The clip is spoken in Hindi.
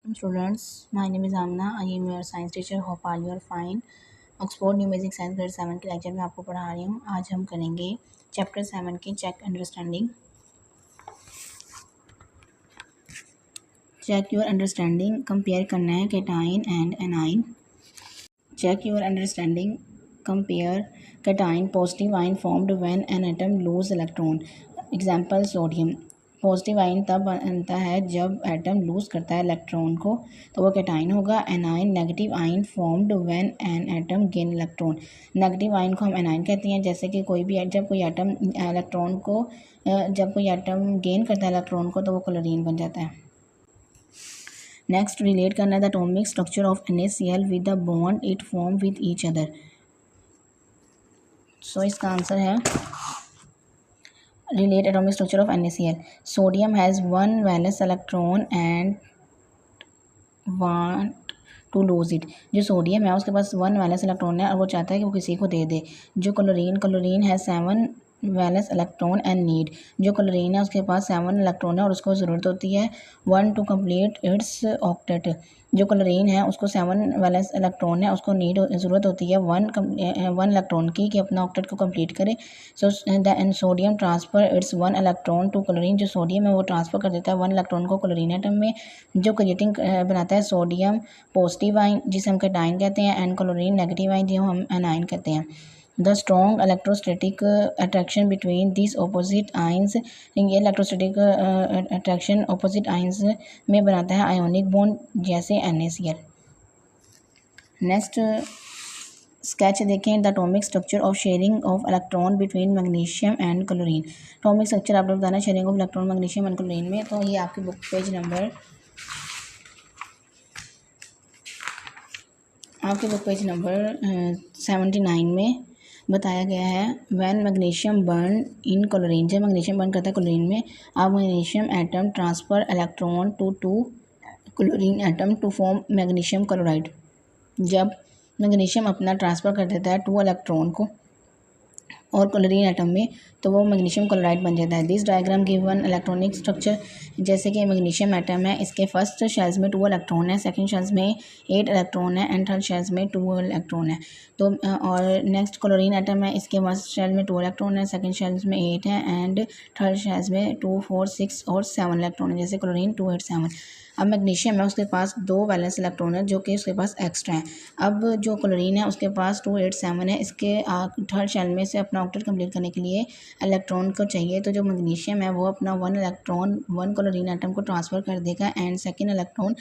Students, my name is Amna. I am your science teacher. Hope all you are fine. Oxford new basic science grade 7 के लेक्चर में आपको पढ़ा रही हूँ। आज हम करेंगे चैप्टर 7 की चेक योर अंडरस्टैंडिंग। कंपेयर करना है cation and anion. Check your understanding. Compare cation positive ion formed when an atom lose electron. Example sodium. Positive ion तब बनता है जब एटम लूज करता है इलेक्ट्रॉन को, तो वो कैटाइन होगा। A9 negative ion formed when an atom gain electron. Negative ion को हम एनाइन कहते हैं। जैसे कि जब कोई एटम गेन करता है इलेक्ट्रॉन को, तो वो क्लोरीन बन जाता है। नेक्स्ट रिलेट करना है the atomic structure of NaCl with the bond it form with each other. So इसका आंसर है relate atomic structure of NaCl. Sodium has one valence electron and want to lose it. जो सोडियम है उसके पास 1 वैलेंस इलेक्ट्रॉन है और वो चाहता है कि वो किसी को दे दे। जो क्लोरीन है 7 वैलेंस इलेक्ट्रॉन एंड नीड। जो क्लोरीन है उसके पास 7 इलेक्ट्रॉन है और उसको ज़रूरत होती है 1 टू कम्प्लीट इट्स ऑक्टेट। जो क्लोरीन है उसको 7 वैलेंस इलेक्ट्रॉन है, उसको ज़रूरत होती है 1 इलेक्ट्रॉन की कि अपना ऑक्टेट को कंप्लीट करे। So then sodium transfer its 1 electron to chlorine. जो सोडियम है वो ट्रांसफ़र कर देता है 1 इलेक्ट्रॉन को क्लोरीन एटम में, जो क्रिएटिंग बनाता है सोडियम पॉजिटिव आयन जिसे हम कैटाइन कहते हैं, एंड क्लोरीन नेगेटिव आयन जिसे हम एनाइन कहते हैं। The strong electrostatic attraction between this opposite ions. ये इलेक्ट्रोस्टैटिक अट्रैक्शन ऑपोजिट आयंस में बनाता है आयोनिक बॉन्ड जैसे NaCl। नेक्स्ट स्केच देखें the atomic structure of sharing of electron between magnesium and chlorine. Atomic structure आपको बताना sharing of electron magnesium and chlorine में। तो ये आपकी बुक पेज नंबर 79 में बताया गया है। When magnesium burn in chlorine, जब मैग्नीशियम बर्न करता है क्लोरीन में, अब magnesium atom transfer electron to chlorine atom to form magnesium chloride. जब मैग्नीशियम अपना ट्रांसफ़र कर देता है 2 इलेक्ट्रॉन को और क्लोरीन एटम में, तो वो मैग्नीशियम क्लोराइड बन जाता है। This diagram given electronic structure. जैसे कि मैग्नीशियम एटम है, इसके फर्स्ट शेल्स में 2 इलेक्ट्रॉन है, सेकंड शेल्स में 8 इलेक्ट्रॉन है एंड थर्ड शेल्स में 2 इलेक्ट्रॉन है। तो और नेक्स्ट क्लोरीन एटम है, इसके फर्स्ट शेल में 2 इलेक्ट्रॉन है, सेकंड शेल्स में 8 है एंड थर्ड शेल्स में 2, 4, 6 और 7 इलेक्ट्रॉन है, जैसे क्लोरीन 2, 8, 7। अब मैग्नीशियम है, उसके पास 2 वैलेंस इलेक्ट्रॉन है जो कि उसके पास एक्स्ट्रा है। अब जो क्लोरीन है उसके पास 2, 8, 7 है, इसके थर्ड शेल में से अपना ऑक्टेट कंप्लीट करने के लिए इलेक्ट्रॉन को चाहिए। तो जो मैग्नीशियम है वो अपना 1 इलेक्ट्रॉन 1 क्लोरीन एटम को ट्रांसफ़र कर देगा एंड सेकेंड इलेक्ट्रॉन